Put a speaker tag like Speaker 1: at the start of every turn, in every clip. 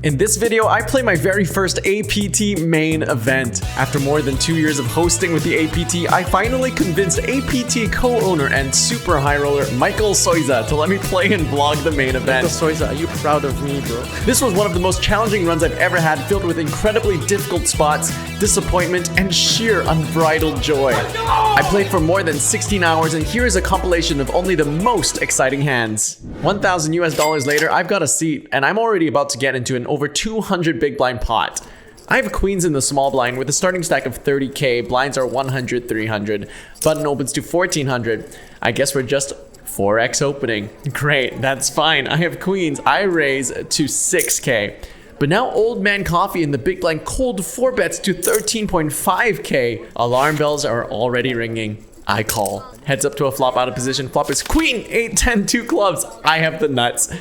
Speaker 1: In this video, I play my very first APT main event. After more than 2 years of hosting with the APT, I finally convinced APT co-owner and super high roller Michael Soiza to let me play and vlog the main event.
Speaker 2: Michael Soiza, are you proud of me, bro?
Speaker 1: This was one of the most challenging runs I've ever had, filled with incredibly difficult spots, disappointment, and sheer unbridled joy. I played for more than 16 hours, and here is a compilation of only the most exciting hands. $1,000 later, I've got a seat, and I'm already about to get into an over 200 big blind pot. I have queens in the small blind with a starting stack of 30k, blinds are 100, 300, button opens to 1400. I guess we're just 4x opening. Great, that's fine. I have queens, I raise to 6k. But now old man coffee in the big blind cold 4 bets to 13.5k. Alarm bells are already ringing. I call. Heads up to a flop out of position. Flop is queen, 8, 10, 2 clubs. I have the nuts.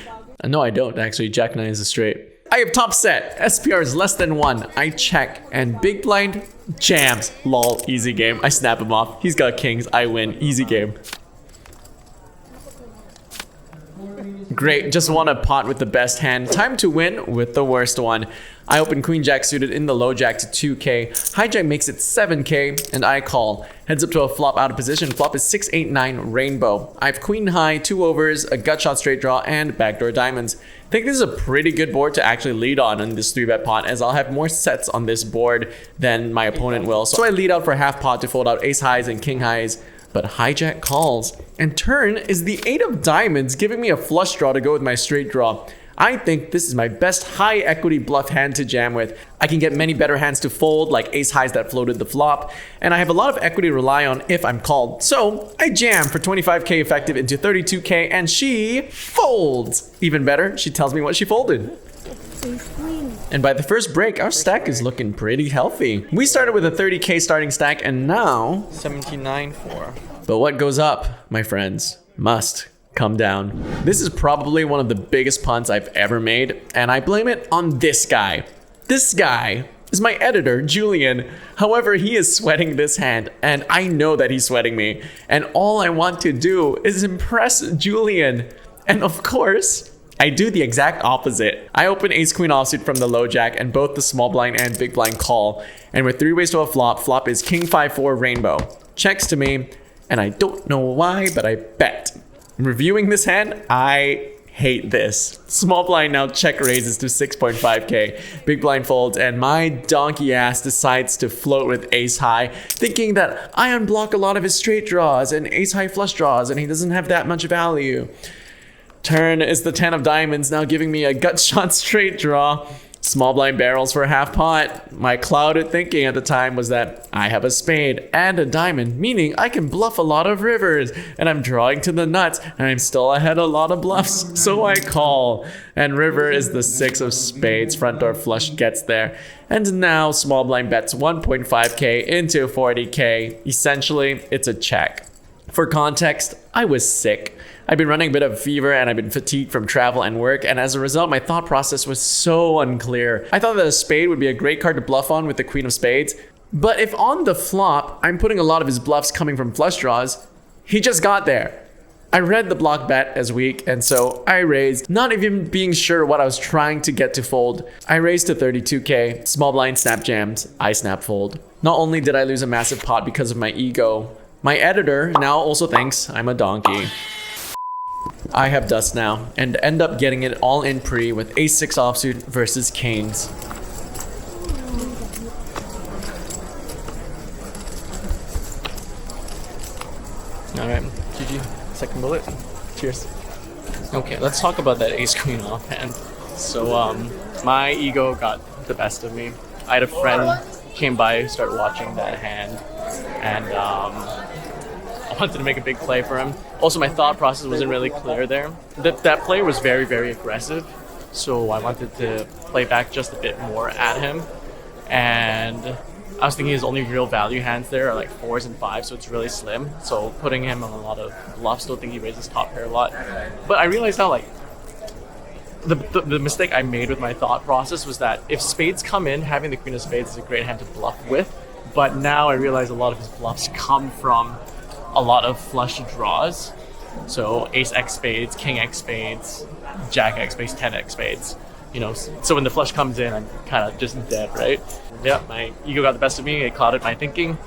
Speaker 1: No, I don't actually. Jack 9 is a straight. I have top set. SPR is less than 1. I check. And big blind jams. Lol, easy game. I snap him off. He's got kings. I win. Easy game. Great, just won a pot with the best hand. Time to win with the worst one. I open queen jack suited in the low jack to 2k. Hijack makes it 7k, and I call. Heads up to a flop out of position. Flop is 6, 8, 9 rainbow. I have queen high, 2 overs, a gut shot straight draw, and backdoor diamonds. I think this is a pretty good board to actually lead on this 3-bet pot, as I'll have more sets on this board than my opponent will. So I lead out for half pot to fold out ace highs and king highs. But hijack calls, and turn is the 8 of diamonds, giving me a flush draw to go with my straight draw. I think this is my best high equity bluff hand to jam with. I can get many better hands to fold, like ace highs that floated the flop, and I have a lot of equity to rely on if I'm called. So I jam for 25k effective into 32k, and she folds. Even better, she tells me what she folded. And by the first break, our stack is looking pretty healthy. We started with a 30k starting stack, and now
Speaker 2: 79-4.
Speaker 1: But what goes up, my friends, must come down. This is probably one of the biggest punts I've ever made, and I blame it on this guy. This guy is my editor, Julian. However, he is sweating this hand, and I know that he's sweating me. And all I want to do is impress Julian. And of course, I do the exact opposite. I open ace queen offsuit from the low jack, and both the small blind and big blind call. And with 3 ways to a flop, flop is king 5-4 rainbow. Checks to me, and I don't know why, but I bet. Reviewing this hand, I hate this. Small blind now check raises to 6.5k. Big blind folds, and my donkey ass decides to float with ace high, thinking that I unblock a lot of his straight draws and ace high flush draws, and he doesn't have that much value. Turn is the 10 of diamonds, now giving me a gut shot straight draw. Small blind barrels for half pot. My clouded thinking at the time was that I have a spade and a diamond, meaning I can bluff a lot of rivers, and I'm drawing to the nuts, and I'm still ahead a lot of bluffs, so I call. And river is the 6 of spades, front door flush gets there. And now small blind bets 1.5k into 40k. Essentially, it's a check. For context, I was sick. I've been running a bit of fever, and I've been fatigued from travel and work, and as a result, my thought process was so unclear. I thought that a spade would be a great card to bluff on with the queen of spades, but if on the flop, I'm putting a lot of his bluffs coming from flush draws, he just got there. I read the block bet as weak, and so I raised, not even being sure what I was trying to get to fold. I raised to 32k, small blind snap jams, I snap fold. Not only did I lose a massive pot because of my ego, my editor now also thinks I'm a donkey. I have dust now, and end up getting it all in pre with A6 offsuit versus Canes.
Speaker 2: Alright, GG. Second bullet. Cheers. Okay, let's talk about that ace queen offhand. So, my ego got the best of me. I had a friend came by, started watching that hand, and I wanted to make a big play for him. Also, my thought process wasn't really clear there. That play was very, very aggressive, so I wanted to play back just a bit more at him. And I was thinking his only real value hands there are like 4s and 5s, so it's really slim. So putting him on a lot of bluffs, don't think he raises top pair a lot. But I realized now, like, the mistake I made with my thought process was that if spades come in, having the queen of spades is a great hand to bluff with. But now I realize a lot of his bluffs come from a lot of flush draws. So ace x spades, king x spades, jack x spades, 10x spades. you know, so when the flush comes in, I'm kind of just dead, right? Yeah, my ego got the best of me. It clouded my thinking.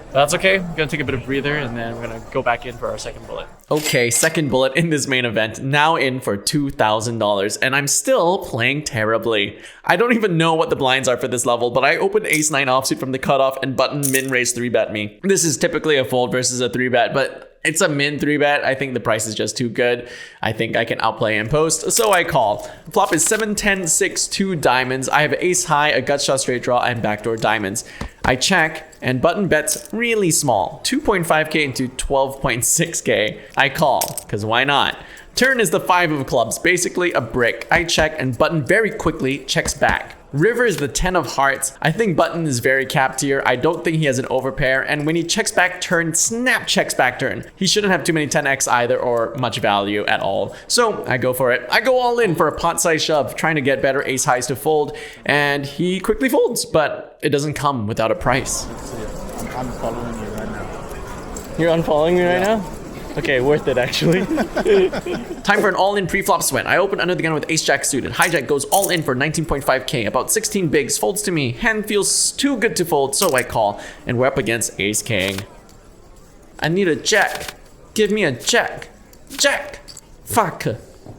Speaker 2: But that's okay. I'm gonna take a bit of breather, and then we're gonna go back in for our second bullet.
Speaker 1: Okay, second bullet in this main event, now in for $2,000, and I'm still playing terribly. I don't even know what the blinds are for this level, but I opened ace-9 offsuit from the cutoff and button min-raise 3-bet me. This is typically a fold versus a 3-bet, but it's a min 3-bet. I think the price is just too good. I think I can outplay in post, so I call. Flop is 7, 10, 6, 2 diamonds. I have ace high, a gut shot straight draw, and backdoor diamonds. I check, and button bets really small, 2.5k into 12.6k. I call, because why not? Turn is the 5 of clubs, basically a brick. I check, and button very quickly checks back. River is the 10 of hearts. I think button is very capped here. I don't think he has an overpair, and when he checks back turn, snap checks back turn. He shouldn't have too many 10x either or much value at all. So I go for it. I go all in for a pot size shove, trying to get better ace highs to fold, and he quickly folds, but it doesn't come without a price.
Speaker 3: I'm unfollowing you right now.
Speaker 2: You're unfollowing me right now? Okay, worth it actually.
Speaker 1: Time for an all-in pre-flop sweat. I open under the gun with ace-jack suited. Hijack goes all in for 19.5k, about 16 bigs, folds to me. Hand feels too good to fold, so I call. And we're up against ace-king. I need a jack. Give me a jack. Jack. Fuck.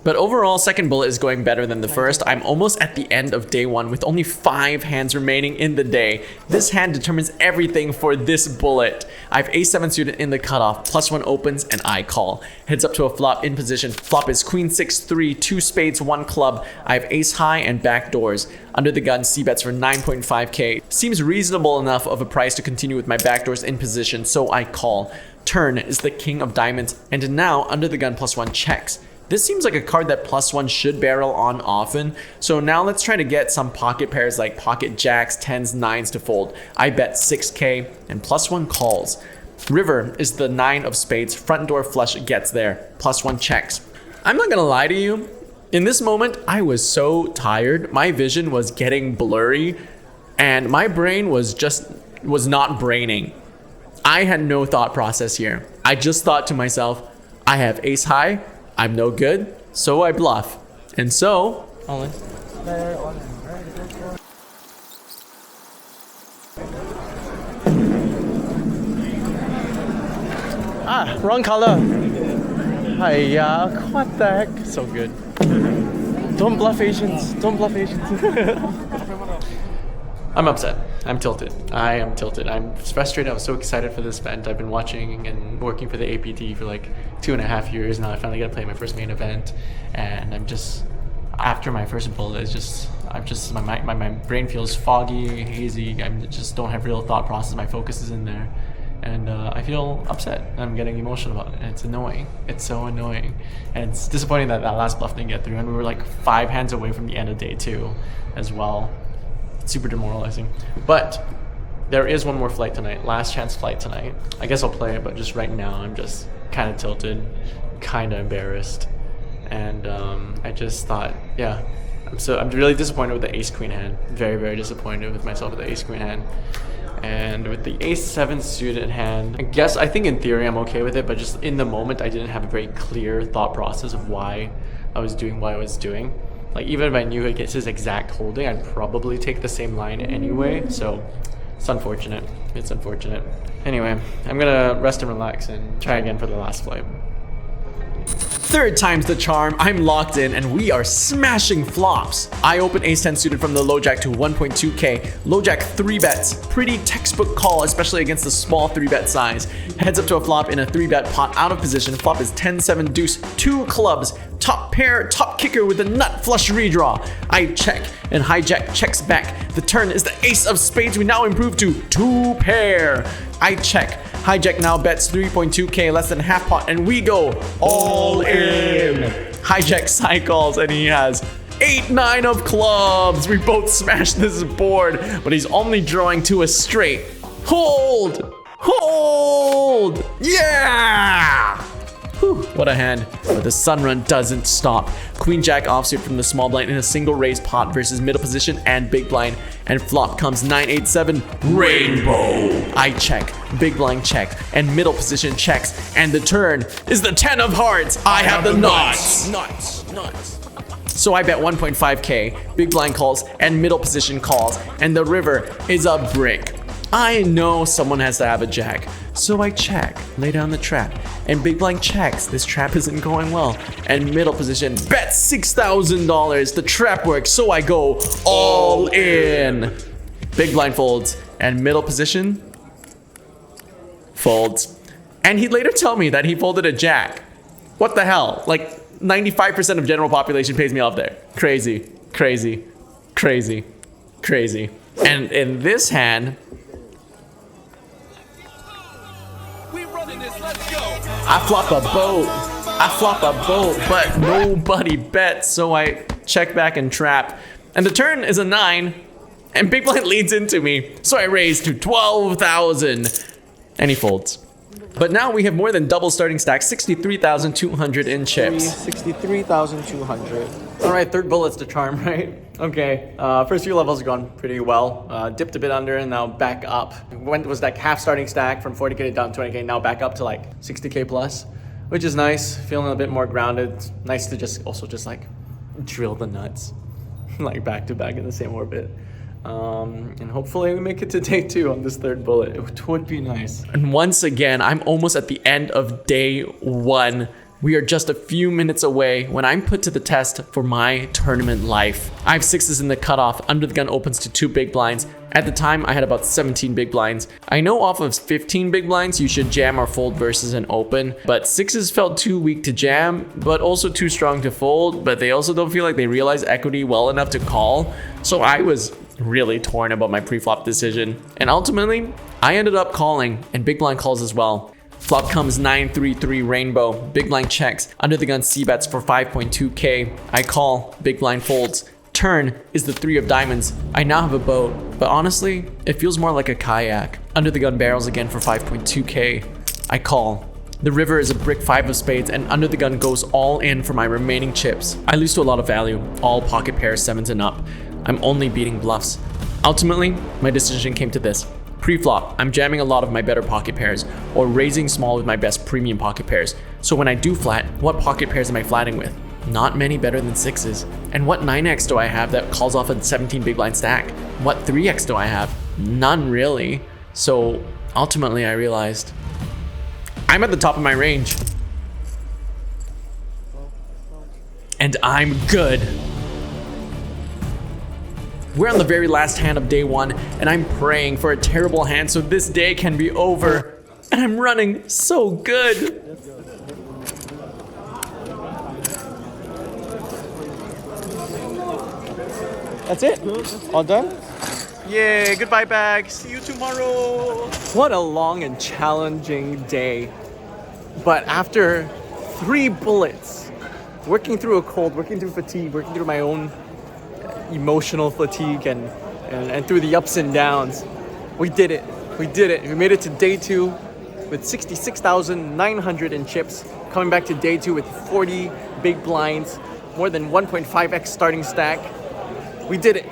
Speaker 1: But overall, second bullet is going better than the first. I'm almost at the end of day 1 with only 5 hands remaining in the day. This hand determines everything for this bullet. I have ace-7 suited in the cutoff, +1 opens, and I call. Heads up to a flop in position. Flop is queen 6-3, 2 spades, 1 club. I have ace high and back doors. Under the gun, c-bets for 9.5k. Seems reasonable enough of a price to continue with my backdoors in position, so I call. Turn is the king of diamonds, and now under the gun +1 checks. This seems like a card that +1 should barrel on often. So now let's try to get some pocket pairs like pocket jacks, 10s, 9s to fold. I bet 6k and +1 calls. River is the 9 of spades. Front door flush gets there. +1 checks. I'm not gonna lie to you. In this moment, I was so tired. My vision was getting blurry and my brain was not braining. I had no thought process here. I just thought to myself, I have ace high. I'm no good, so I bluff. And so,
Speaker 2: All in. Ah, wrong color. Hiya, what the heck? So good. Don't bluff Asians. Don't bluff Asians. I'm upset. I'm tilted. I am tilted. I'm frustrated. I was so excited for this event. I've been watching and working for the APT for like 2.5 years now. I finally got to play my first main event, and I'm just after my first bullet. It's just my brain feels foggy, hazy. I just don't have real thought process. My focus is in there, and I feel upset. I'm getting emotional about it. And it's annoying. It's so annoying, and it's disappointing that that last bluff didn't get through. And we were like 5 hands away from the end of day 2, as well. Super demoralizing. But there is one more flight tonight, last chance flight tonight. I guess I'll play it, but just right now I'm just kind of tilted, kind of embarrassed, and I just thought, yeah, I'm really disappointed with the ace queen hand. Very, very disappointed with myself with the ace queen hand. And with the ace-7 suited hand, I think in theory I'm okay with it, but just in the moment I didn't have a very clear thought process of why I was doing what I was doing. Like, even if I knew it gets his exact holding, I'd probably take the same line anyway. So it's unfortunate. It's unfortunate. Anyway, I'm gonna rest and relax and try again for the last flight.
Speaker 1: Third time's the charm. I'm locked in and we are smashing flops. I open ace-10 suited from the low jack to 1.2k. Low jack 3-bets. Pretty textbook call, especially against the small 3-bet size. Heads up to a flop in a 3-bet pot out of position. Flop is 10-7 deuce, 2 clubs. Top pair, top kicker with a nut flush redraw. I check and hijack checks back. The turn is the ace of spades. We now improve to 2 pair. I check. Hijack now bets 3.2k, less than half pot, and we go all in. Hijack cycles, and he has 8-9 of clubs. We both smashed this board, but he's only drawing to a straight. Hold! Hold! Yeah! Whew, what a hand. But the sun run doesn't stop. Queen jack offsuit from the small blind in a single raise pot versus middle position and big blind. And flop comes 9-8-7 rainbow. I check, big blind check, and middle position checks. And the turn is the 10 of hearts. I have the nuts. Nuts. So I bet 1.5k, big blind calls, and middle position calls, and the river is a brick. I know someone has to have a jack. So I check, lay down the trap, and big blind checks. This trap isn't going well. And middle position, bet $6,000. The trap works, so I go all in. Big blind folds, and middle position folds. And he'd later tell me that he folded a jack. What the hell? Like 95% of general population pays me off there. Crazy, crazy, crazy, crazy. And in this hand, I flop a boat, but nobody bets, so I check back and trap. And the turn is a 9, and big blind leads into me, so I raise to 12,000, and he folds. But now we have more than double starting stack, 63,200 in chips.
Speaker 2: 63,200. All right, third bullet's the charm, right? Okay, first few levels have gone pretty well. Dipped a bit under and now back up. Was like half starting stack from 40k down to 20k, now back up to like 60k plus, which is nice. Feeling a bit more grounded. It's nice to just like drill the nuts, like back to back in the same orbit. And hopefully we make it to day 2 on this third bullet. It would be nice.
Speaker 1: And once again, I'm almost at the end of day 1. We are just a few minutes away when I'm put to the test for my tournament life. I have 6s in the cutoff. Under the gun opens to 2 big blinds. At the time, I had about 17 big blinds. I know off of 15 big blinds, you should jam or fold versus an open, but 6s felt too weak to jam, but also too strong to fold, but they also don't feel like they realize equity well enough to call. So I was really torn about my pre-flop decision. And ultimately, I ended up calling, and big blind calls as well. Flop comes 9-3-3 rainbow, big blind checks, under the gun c-bets for 5.2k. I call, big blind folds. Turn is the 3 of diamonds. I now have a boat, but honestly, it feels more like a kayak. Under the gun barrels again for 5.2k. I call. The river is a brick 5 of spades, and under the gun goes all in for my remaining chips. I lose to a lot of value, all pocket pairs 7s and up. I'm only beating bluffs. Ultimately, my decision came to this. Pre-flop, I'm jamming a lot of my better pocket pairs, or raising small with my best premium pocket pairs. So when I do flat, what pocket pairs am I flatting with? Not many better than 6s. And what 9x do I have that calls off a 17 big blind stack? What 3x do I have? None really. So ultimately I realized I'm at the top of my range. And I'm good. We're on the very last hand of day 1, and I'm praying for a terrible hand so this day can be over. And I'm running so good.
Speaker 2: That's it? All done?
Speaker 1: Yay, goodbye bag. See you tomorrow.
Speaker 2: What a long and challenging day. But after 3 bullets, working through a cold, working through fatigue, working through my own emotional fatigue and through the ups and downs, we did it. We made it to day 2 with 66,900 in chips, coming back to day 2 with 40 big blinds, more than 1.5x starting stack. We did it.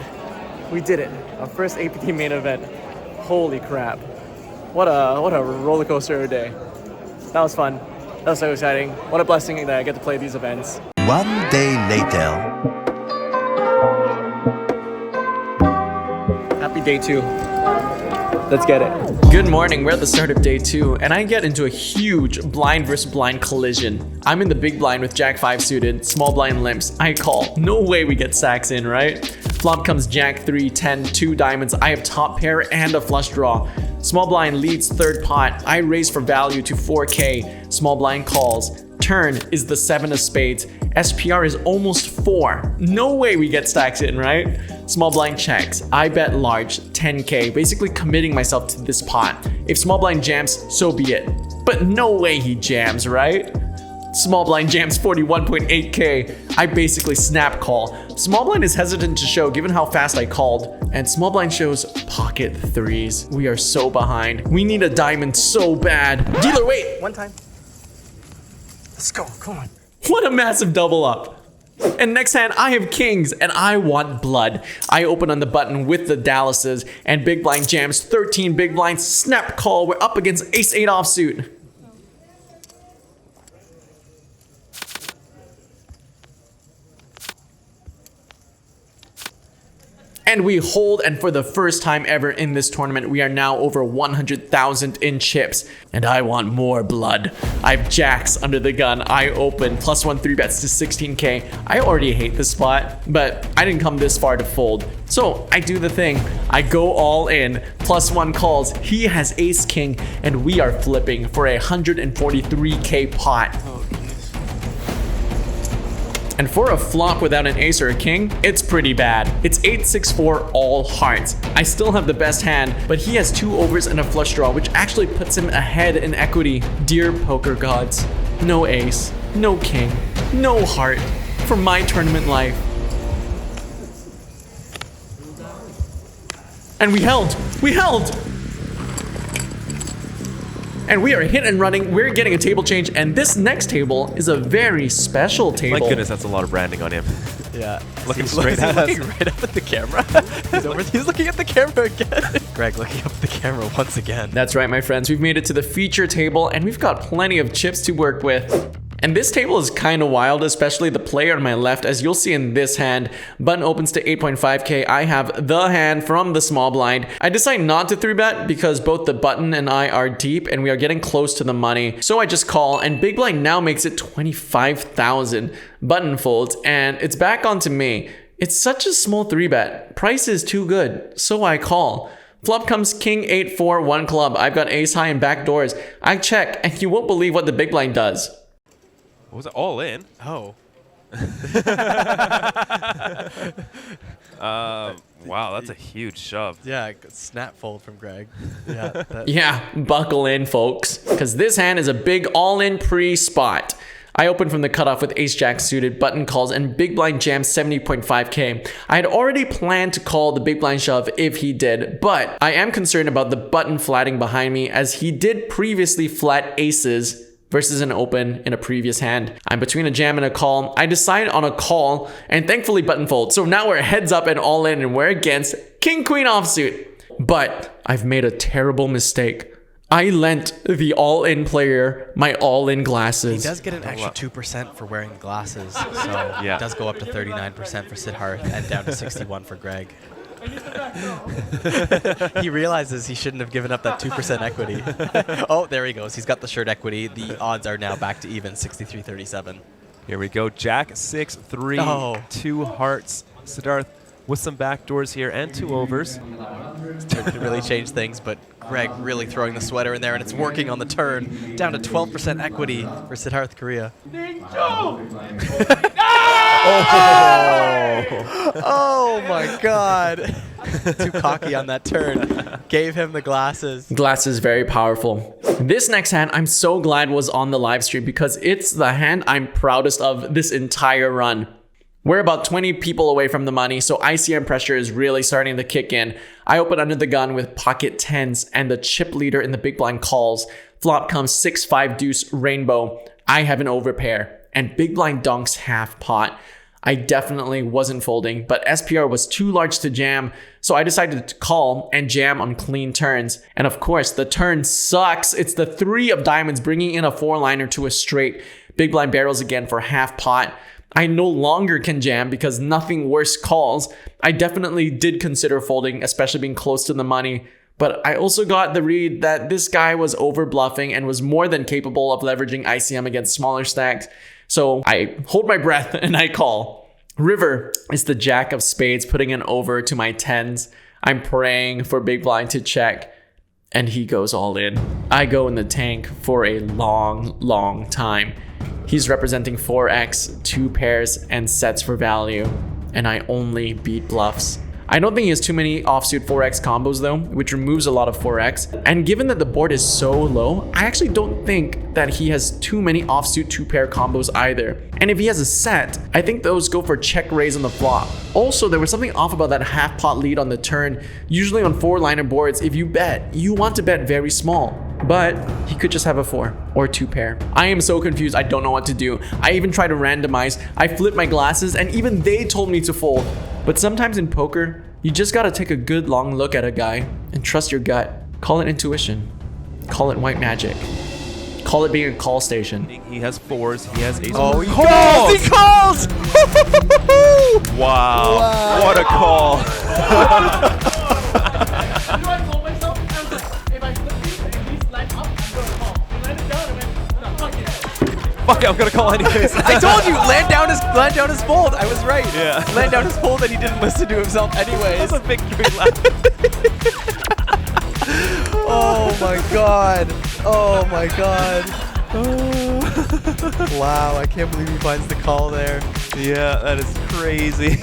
Speaker 2: Our first APT main event. Holy crap. What a roller coaster of a day. That was fun. That was so exciting. What a blessing that I get to play these events.
Speaker 4: One day later.
Speaker 2: Happy day 2. Let's get it.
Speaker 1: Good morning, we're at the start of day 2, and I get into a huge blind versus blind collision. I'm in the big blind with Jack 5 suited, small blind limps. I call. No way we get sacks in, right? Flop comes Jack 3, 10, 2 diamonds. I have top pair and a flush draw. Small blind leads third pot. I raise for value to 4k. Small blind calls. Turn is the 7 of spades. SPR is almost 4. No way we get stacks in, right? Small blind checks. I bet large, 10k, basically committing myself to this pot. If small blind jams, so be it. But no way he jams, right? Small blind jams 41.8k. I basically snap call. Small blind is hesitant to show given how fast I called. And small blind shows pocket 3s. We are so behind. We need a diamond so bad. Dealer, wait!
Speaker 2: One time. Let's go, come on.
Speaker 1: What a massive double up. And next hand, I have kings, and I want blood. I open on the button with the Dallases, and big blind jams 13 big blinds, snap call. We're up against ace-8 offsuit. And we hold, and for the first time ever in this tournament, we are now over 100,000 in chips. And I want more blood. I have jacks under the gun. I open +1 3-bets to 16k. I already hate this spot, but I didn't come this far to fold. So I do the thing. I go all in, +1 calls. He has ace king, and we are flipping for a 143k pot. And for a flop without an ace or a king, it's pretty bad. It's 8-6-4 all hearts. I still have the best hand, but he has 2 overs and a flush draw, which actually puts him ahead in equity. Dear poker gods, no ace, no king, no heart for my tournament life. And we held. And we are hit and running. We're getting a table change, and this next table is a very special table.
Speaker 5: My goodness, that's a lot of branding on him.
Speaker 2: Yeah.
Speaker 5: Looking straight at us.
Speaker 2: Looking right up at the camera. He's looking at the camera again. Greg looking up at the camera once again.
Speaker 1: That's right, my friends. We've made it to the feature table, and we've got plenty of chips to work with. And this table is kind of wild, especially the player on my left. As you'll see in this hand, button opens to 8.5k. I have the hand from the small blind. I decide not to 3-bet because both the button and I are deep and we are getting close to the money. So I just call, and big blind now makes it 25,000. Button folds, and it's back onto me. It's such a small 3-bet. Price is too good, so I call. Flop comes king 8-4 1 club. I've got ace high and back doors. I check, and you won't believe what the big blind does.
Speaker 5: What was it? All in?
Speaker 2: Oh.
Speaker 5: Wow, that's a huge shove.
Speaker 2: Yeah, snap fold from Greg. Yeah.
Speaker 1: Yeah, buckle in, folks, because this hand is a big all-in pre-spot. I open from the cutoff with ace-jack suited, button calls, and big blind jams 70.5k. I had already planned to call the big blind shove if he did, but I am concerned about the button flatting behind me, as he did previously flat aces versus an open in a previous hand. I'm between a jam and a call. I decide on a call, and thankfully button folds. So now we're heads up and all in, and we're against king queen offsuit. But I've made a terrible mistake. I lent the all-in player my all-in glasses.
Speaker 6: He does get an extra 2% for wearing glasses, so
Speaker 5: Yeah.
Speaker 6: it does go up to 39% for Siddharth and down to 61 for Greg. He realizes he shouldn't have given up that 2% equity. Oh, there he goes. He's got the shirt equity. The odds are now back to even, 63-37.
Speaker 5: Here we go. Jack 6-3,
Speaker 6: Oh.
Speaker 5: 2 hearts. Siddharth with some backdoors here and 2 overs.
Speaker 6: Could really change things, but Greg really throwing the sweater in there, and it's working on the turn. Down to 12% equity for Siddharth Korea. Oh my God. Too cocky on that turn. Gave him the glasses.
Speaker 1: Glasses very powerful. This next hand I'm so glad was on the live stream because it's the hand I'm proudest of this entire run. We're about 20 people away from the money, so ICM pressure is really starting to kick in. I open under the gun with pocket 10s, and the chip leader in the big blind calls. Flop comes 6-5 deuce rainbow. I have an overpair, and big blind dunks half pot. I definitely wasn't folding, but SPR was too large to jam, so I decided to call and jam on clean turns. And of course, the turn sucks. It's the 3 of diamonds bringing in a 4-liner to a straight. Big blind barrels again for half pot. I no longer can jam because nothing worse calls. I definitely did consider folding, especially being close to the money. But I also got the read that this guy was over bluffing and was more than capable of leveraging ICM against smaller stacks. So I hold my breath and I call. River is the jack of spades, putting an over to my 10s. I'm praying for big blind to check, and he goes all in. I go in the tank for a long time. He's representing 4x, 2 pairs, and sets for value, and I only beat bluffs. I don't think he has too many offsuit 4x combos though, which removes a lot of 4x. And given that the board is so low, I actually don't think that he has too many offsuit 2-pair combos either. And if he has a set, I think those go for check raise on the flop. Also, there was something off about that half pot lead on the turn. Usually on 4-liner boards, if you bet, you want to bet very small. But he could just have a 4 or 2-pair. I am so confused, I don't know what to do. I even tried to randomize. I flipped my glasses and even they told me to fold. But sometimes in poker, you just gotta take a good long look at a guy and trust your gut. Call it intuition. Call it white magic. Call it being a call station.
Speaker 5: He has 4s. He has 8s.
Speaker 6: Oh, he calls!
Speaker 5: Wow. What a call. Fuck it, I'm gonna call anyways.
Speaker 6: I told you, land down his fold. I was right.
Speaker 5: Yeah.
Speaker 6: Land down his fold, and he didn't listen to himself anyways.
Speaker 5: That's a victory lap.
Speaker 6: Oh my god. Oh my god. Wow, I can't believe he finds the call there.
Speaker 5: Yeah, that is crazy.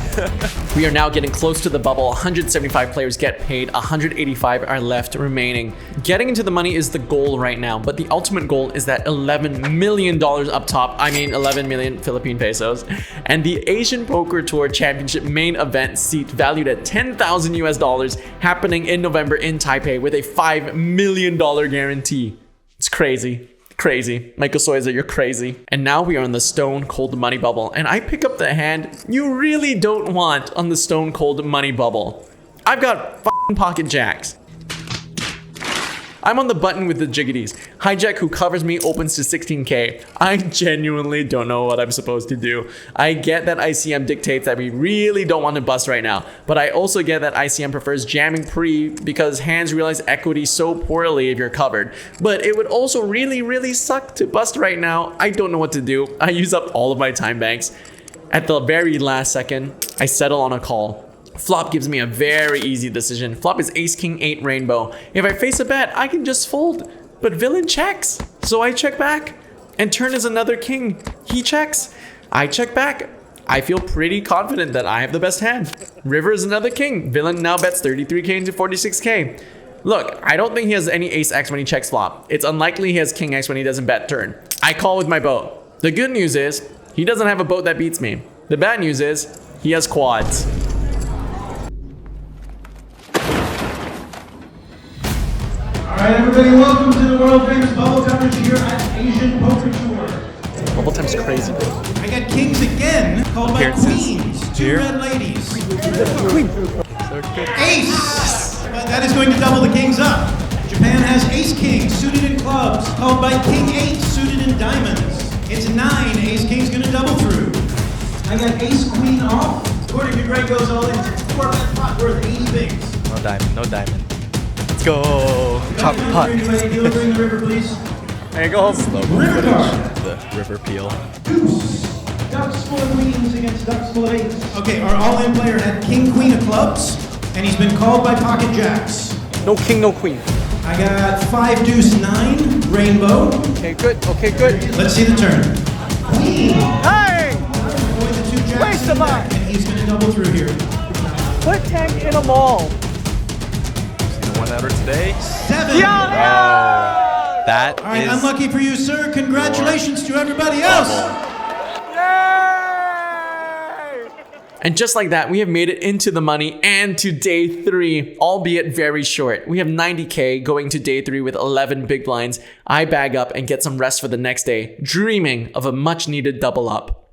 Speaker 1: We are now getting close to the bubble. 175 players get paid, 185 are left remaining. Getting into the money is the goal right now, but the ultimate goal is that $11 million up top. I mean 11 million Philippine pesos. And the Asian Poker Tour Championship main event seat valued at $10,000 US happening in November in Taipei with a $5 million guarantee. It's crazy. Crazy. Michael Soiza, you're crazy. And now we are on the stone cold money bubble, and I pick up the hand you really don't want on the stone cold money bubble. I've got f***ing pocket jacks. I'm on the button with the jiggities. Hijack, who covers me, opens to 16K. I genuinely don't know what I'm supposed to do. I get that ICM dictates that we really don't want to bust right now, but I also get that ICM prefers jamming pre because hands realize equity so poorly if you're covered. But it would also really suck to bust right now. I don't know what to do. I use up all of my time banks. At the very last second, I settle on a call. Flop gives me a very easy decision. Flop is ace king 8 rainbow. If I face a bet, I can just fold. But villain checks, so I check back. And turn is another king. He checks. I check back. I feel pretty confident that I have the best hand. River is another king. Villain now bets 33K into 46K. Look, I don't think he has any ace X when he checks flop. It's unlikely he has king X when he doesn't bet turn. I call with my boat. The good news is, he doesn't have a boat that beats me. The bad news is, he has quads.
Speaker 7: Alright everybody, welcome to the world famous bubble coverage here at Asian Poker Tour.
Speaker 2: Bubble time's crazy, bro.
Speaker 7: I got kings again, called by queens. Two red ladies. Ace! But that is going to double the kings up. Japan has ace king suited in clubs, called by king 8 suited in diamonds. It's 9, ace king's going to double through. I got ace queen off. According to greggoesallin, it's a 4-bet pot worth 80 bigs.
Speaker 6: No diamond, no diamond. Let's go. Chop pot.
Speaker 7: Dealer, bring the river, please.
Speaker 2: There you go.
Speaker 6: Slow
Speaker 7: River card.
Speaker 6: the river peel.
Speaker 7: Deuce. Ducks full of queens against ducks full of eights. Okay, our all-in player had king queen of clubs, and he's been called by pocket jacks.
Speaker 2: No king, no queen.
Speaker 7: I got 5 deuce 9 rainbow.
Speaker 2: Okay, good. Okay, good.
Speaker 7: Let's see the turn. Queen.
Speaker 2: Hey!
Speaker 7: Avoid the 2 jacks
Speaker 2: Waste
Speaker 7: in the
Speaker 2: of
Speaker 7: back,
Speaker 2: mine.
Speaker 7: and he's going to double through here.
Speaker 2: Put tank in a mall.
Speaker 5: One outer today.
Speaker 7: 7.
Speaker 6: That
Speaker 7: All right,
Speaker 6: is
Speaker 7: unlucky for you, sir. Congratulations to everybody else.
Speaker 1: And just like that, we have made it into the money and to day 3, albeit very short. We have 90K going to day 3 with 11 big blinds. I bag up and get some rest for the next day, dreaming of a much needed double up.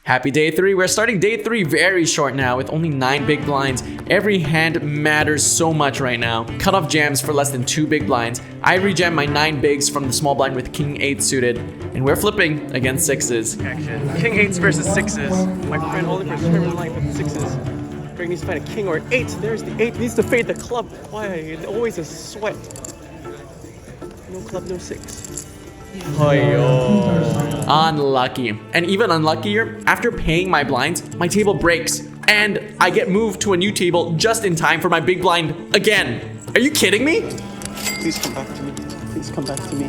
Speaker 1: Happy day 3. We're starting day 3 very short now with only 9 big blinds. Every hand matters so much right now. Cutoff jams for less than 2 big blinds. I rejam my 9 bigs from the small blind with king 8 suited. And we're flipping against 6s.
Speaker 2: King 8s versus 6s. My friend only for tournament life with 6s. Greg needs to find a king or an 8. There's the 8. Needs to fade the club. Why? It always a sweat. No club, no 6.
Speaker 1: Unlucky. And even unluckier, after paying my blinds, my table breaks. And I get moved to a new table just in time for my big blind again. Are you kidding me?
Speaker 2: Please come back to me. Please come back to me.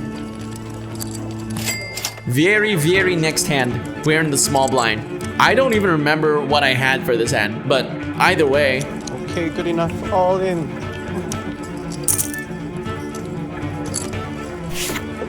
Speaker 1: Very next hand, we're in the small blind. I don't even remember what I had for this hand, but either way.
Speaker 2: Okay, good enough. All in.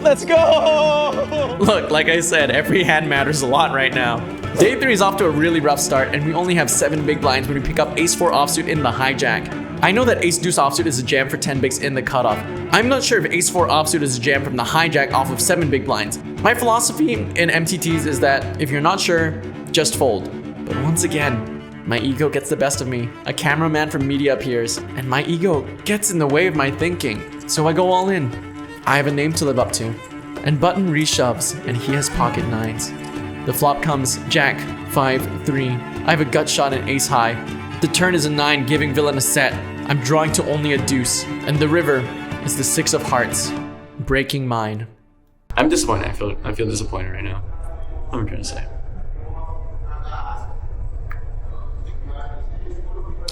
Speaker 2: Let's go!
Speaker 1: Look, like I said, every hand matters a lot right now. Day 3 is off to a really rough start, and we only have 7 big blinds when we pick up ace 4 offsuit in the hijack. I know that ace deuce offsuit is a jam for 10 bigs in the cutoff. I'm not sure if ace 4 offsuit is a jam from the hijack off of 7 big blinds. My philosophy in MTTs is that if you're not sure, just fold. But once again, my ego gets the best of me. A cameraman from media appears, and my ego gets in the way of my thinking. So I go all in. I have a name to live up to. And button reshoves, and he has pocket 9s. The flop comes Jack, 5, 3. I have a gut shot and ace high. The turn is a 9, giving villain a set. I'm drawing to only a deuce. And the river is the 6 of hearts, breaking mine.
Speaker 8: I'm disappointed. I feel disappointed right now. What am I trying to say?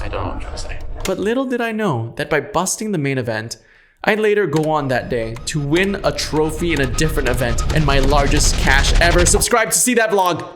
Speaker 8: I don't know what I'm trying to say.
Speaker 1: But little did I know that by busting the main event, I'd later go on that day to win a trophy in a different event and my largest cash ever. Subscribe to see that vlog.